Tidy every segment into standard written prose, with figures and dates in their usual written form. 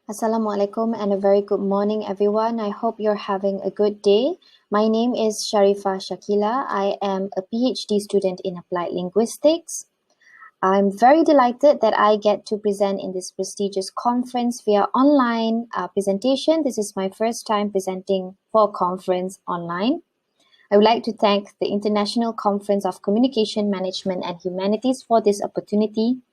Assalamualaikum and a very good morning, everyone. I hope you're having a good day. My name is Sharifah Syakila. I am a PhD student in Applied Linguistics. I'm very delighted that I get to present in this prestigious conference via online presentation. This is my first time presenting for a conference online. I would like to thank the International Conference of Communication Management and Humanities for this opportunity.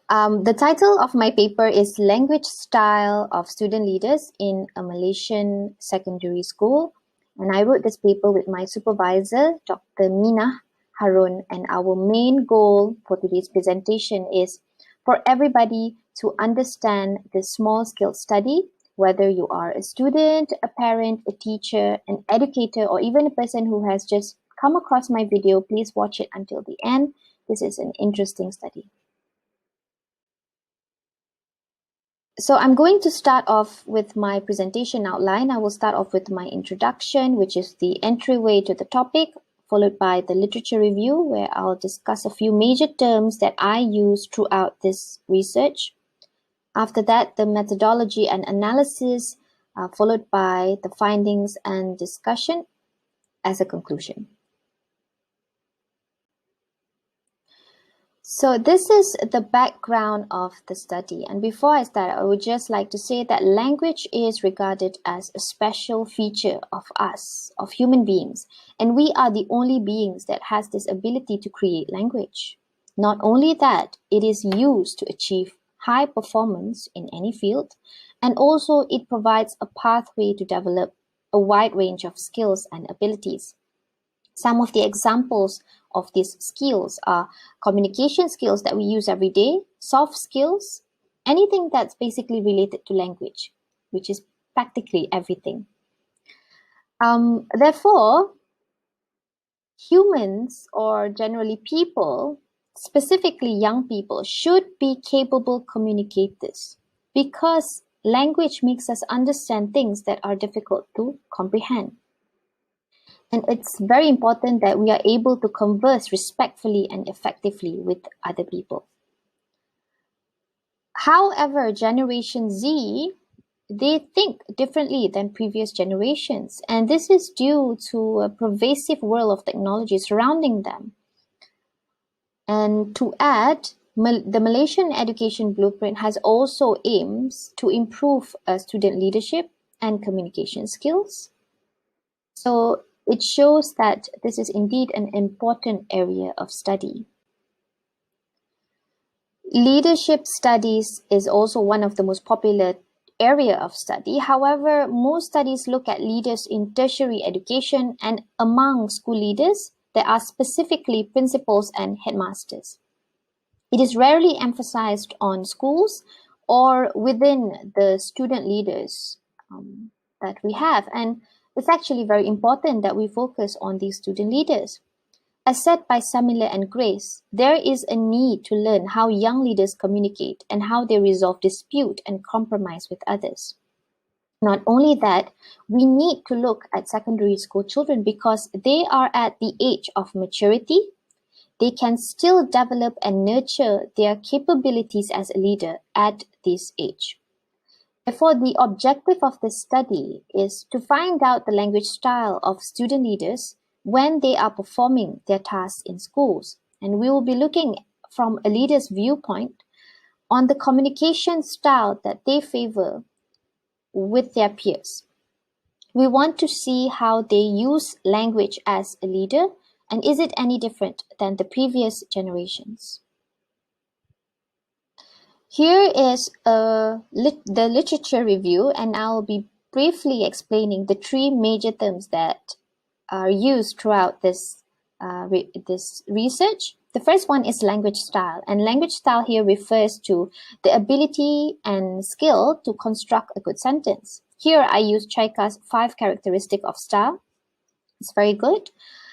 The title of my paper is Language Style of Student Leaders in a Malaysian Secondary School. And I wrote this paper with my supervisor, Dr. Minah Harun. And our main goal for today's presentation is for everybody to understand the small-scale study, whether you are a student, a parent, a teacher, an educator, or even a person who has just come across my video. Please watch it until the end. This is an interesting study. So I'm going to start off with my presentation outline. I will start off with my introduction, which is the entryway to the topic, followed by the literature review, where I'll discuss a few major terms that I use throughout this research. After that, the methodology and analysis, followed by the findings and discussion as a conclusion. So this is the background of the study. And before I start, I would just like to say that language is regarded as a special feature of us, of human beings. And we are the only beings that has this ability to create language. Not only that, it is used to achieve high performance in any field. And also it provides a pathway to develop a wide range of skills and abilities. Some of the examples of these skills are communication skills that we use every day, soft skills, anything that's basically related to language, which is practically everything. Therefore, humans, or generally people, specifically young people, should be capable communicators because language makes us understand things that are difficult to comprehend. And it's very important that we are able to converse respectfully and effectively with other people. However, Generation Z, they think differently than previous generations. And this is due to a pervasive world of technology surrounding them. And to add, the Malaysian Education Blueprint has also aims to improve student leadership and communication skills. So it shows that this is indeed an important area of study. Leadership studies is also one of the most popular area of study. However, most studies look at leaders in tertiary education, and among school leaders, there are specifically principals and headmasters. It is rarely emphasized on schools or within the student leaders that we have. And it's actually very important that we focus on these student leaders. As said by Samila and Grace, there is a need to learn how young leaders communicate and how they resolve dispute and compromise with others. Not only that, we need to look at secondary school children because they are at the age of maturity. They can still develop and nurture their capabilities as a leader at this age. Therefore, the objective of this study is to find out the language style of student leaders when they are performing their tasks in schools. And we will be looking from a leader's viewpoint on the communication style that they favor with their peers. We want to see how they use language as a leader, and is it any different than the previous generations? Here is the literature review, and I'll be briefly explaining the three major terms that are used throughout this research. The first one is language style, and language style here refers to the ability and skill to construct a good sentence. Here I use Chaika's 5 characteristics of style. It's very good.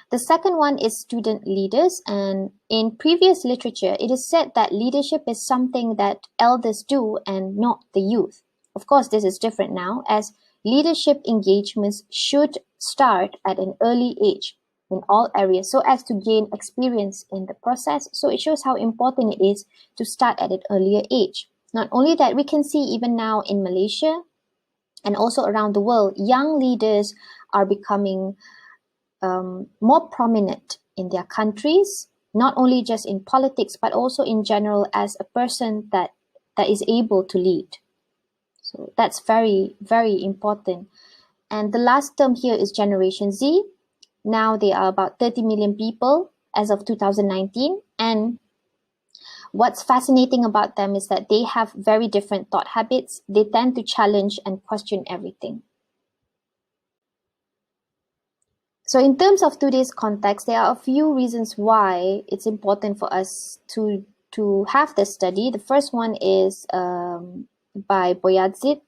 The second one is student leaders, and in previous literature, it is said that leadership is something that elders do and not the youth. Of course, this is different now, as leadership engagements should start at an early age in all areas so as to gain experience in the process. So it shows how important it is to start at an earlier age. Not only that, we can see even now in Malaysia and also around the world, young leaders are becoming more prominent in their countries, not only just in politics, but also in general as a person that is able to lead. So that's very, very important. And the last term here is Generation Z. Now they are about 30 million people as of 2019. And what's fascinating about them is that they have very different thought habits. They tend to challenge and question everything. So in terms of today's context, there are a few reasons why it's important for us to have this study. The first one is by Boyadzid,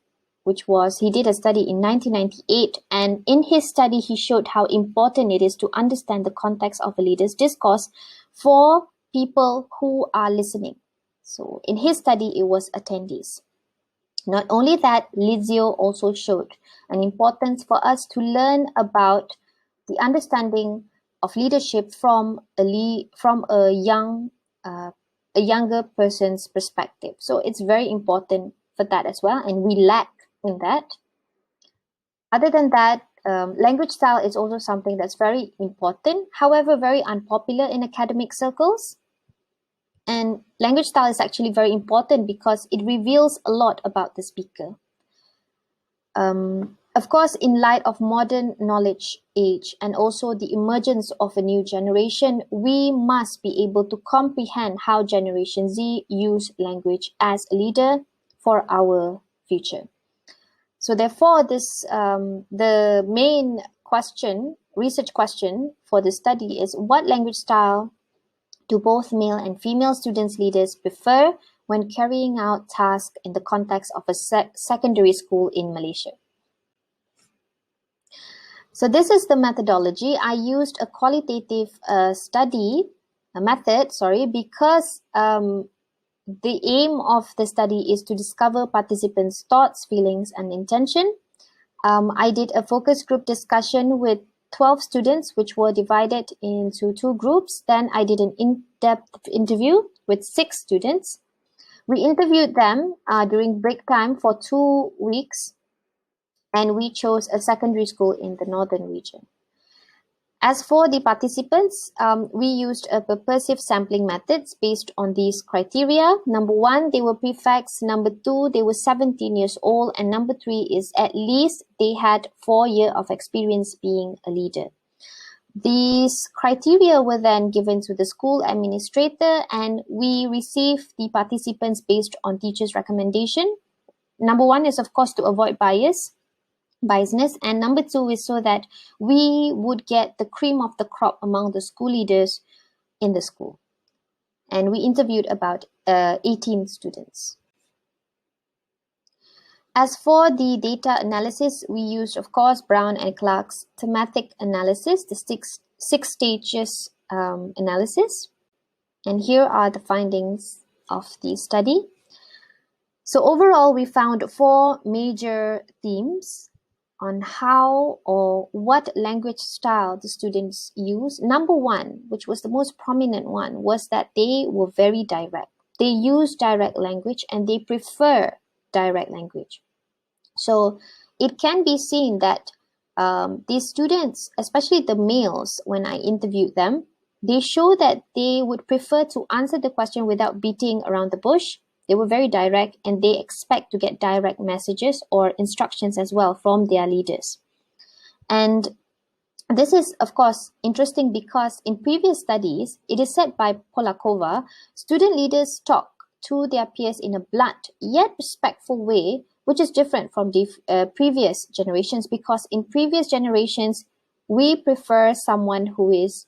he did a study in 1998, and in his study he showed how important it is to understand the context of a leader's discourse for people who are listening. So in his study it was attendees. Not only that, Lizio also showed an importance for us to learn about the understanding of leadership from a younger person's perspective. So it's very important for that as well, and we lack in that. Other than that, language style is also something that's very important, however, very unpopular in academic circles. And language style is actually very important because it reveals a lot about the speaker. Of course, in light of modern knowledge age and also the emergence of a new generation, we must be able to comprehend how Generation Z use language as a leader for our future. So therefore, the main research question for the study is, what language style do both male and female students leaders prefer when carrying out tasks in the context of a secondary school in Malaysia? So this is the methodology. I used a qualitative method, because the aim of the study is to discover participants' thoughts, feelings, and intention. I did a focus group discussion with 12 students, which were divided into 2 groups. Then I did an in-depth interview with 6 students. We interviewed them during break time for 2 weeks, and we chose a secondary school in the northern region. As for the participants, we used a purposive sampling methods based on these criteria. Number 1, they were prefects. Number 2, they were 17 years old. And number 3 is at least they had 4 years of experience being a leader. These criteria were then given to the school administrator, and we received the participants based on teachers' recommendation. Number 1 is, of course, to avoid biasness, and number 2 is so that we would get the cream of the crop among the school leaders in the school. And we interviewed about 18 students. As for the data analysis, we used, of course, Brown and Clark's thematic analysis, the six stages analysis. And here are the findings of the study. So overall, we found 4 major themes on how or what language style the students use. Number 1, which was the most prominent one, was that they were very direct. They use direct language and they prefer direct language. So it can be seen that these students, especially the males, when I interviewed them, they show that they would prefer to answer the question without beating around the bush. They were very direct, and they expect to get direct messages or instructions as well from their leaders. And this is, of course, interesting because in previous studies, it is said by Polakova, student leaders talk to their peers in a blunt yet respectful way, which is different from the previous generations, because in previous generations, we prefer someone who is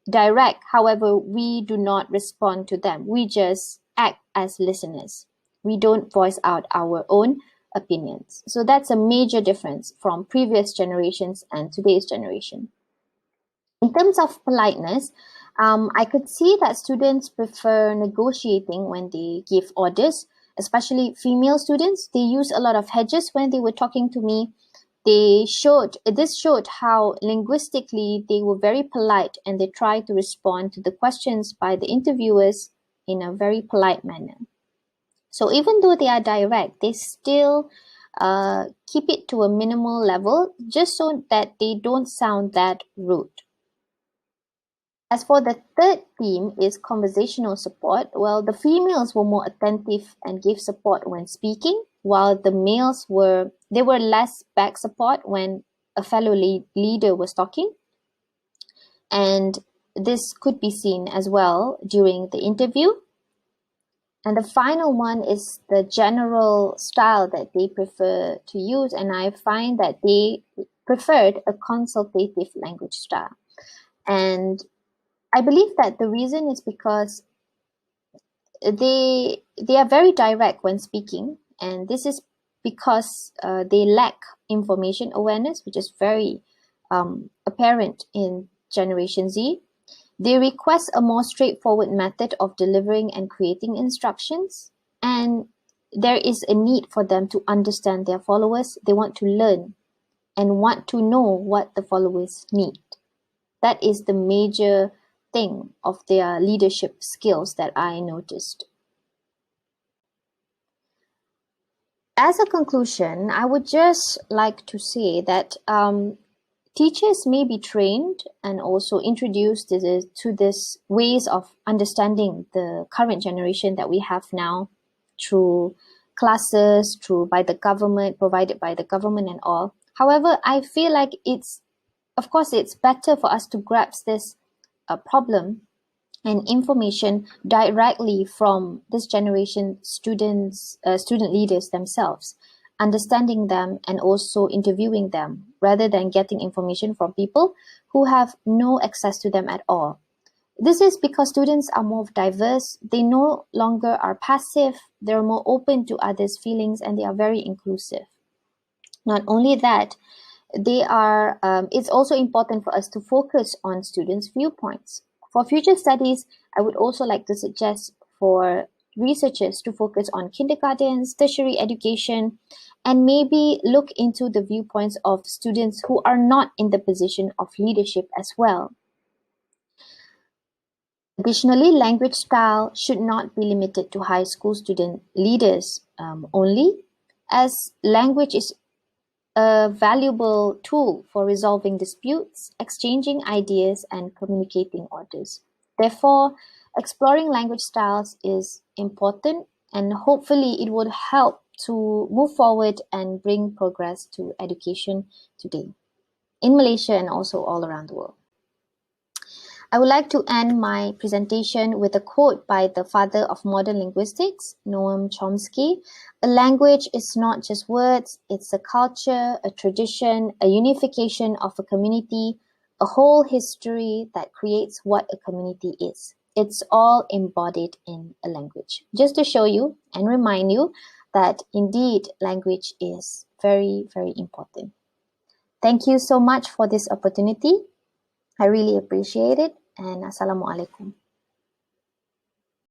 direct. However, we do not respond to them. We just act as listeners. We don't voice out our own opinions. So that's a major difference from previous generations and today's generation. In terms of politeness, I could see that students prefer negotiating when they give orders, especially female students. They use a lot of hedges when they were talking to me. This showed how linguistically they were very polite, and they tried to respond to the questions by the interviewers in a very polite manner. So even though they are direct, they still keep it to a minimal level just so that they don't sound that rude. As for the third theme is conversational support, well, the females were more attentive and gave support when speaking, while the males were less back support when a fellow leader was talking. And this could be seen as well during the interview. And the final one is the general style that they prefer to use, and I find that they preferred a consultative language style. And I believe that the reason is because they are very direct when speaking, and this is because they lack information awareness, which is very apparent in Generation Z. They request a more straightforward method of delivering and creating instructions, and there is a need for them to understand their followers. They want to learn and want to know what the followers need. That is the major thing of their leadership skills that I noticed. As a conclusion, I would just like to say that teachers may be trained and also introduced to this ways of understanding the current generation that we have now through classes, by the government, provided by the government and all. However, I feel like it's better for us to grasp this problem and information directly from this generation student leaders themselves, understanding them and also interviewing them rather than getting information from people who have no access to them at all. This is because students are more diverse, they no longer are passive, they're more open to others' feelings, and they are very inclusive. Not only that, it's also important for us to focus on students' viewpoints. For future studies, I would also like to suggest for researchers to focus on kindergartens, tertiary education, and maybe look into the viewpoints of students who are not in the position of leadership as well. Additionally, language style should not be limited to high school student leaders only, as language is a valuable tool for resolving disputes, exchanging ideas, and communicating orders. Therefore, exploring language styles is important, and hopefully it would help to move forward and bring progress to education today in Malaysia and also all around the world. I would like to end my presentation with a quote by the father of modern linguistics, Noam Chomsky. A language is not just words, it's a culture, a tradition, a unification of a community, a whole history that creates what a community is. It's all embodied in a language. Just to show you and remind you that indeed language is very, very important. Thank you so much for this opportunity. I really appreciate it, and Assalamualaikum.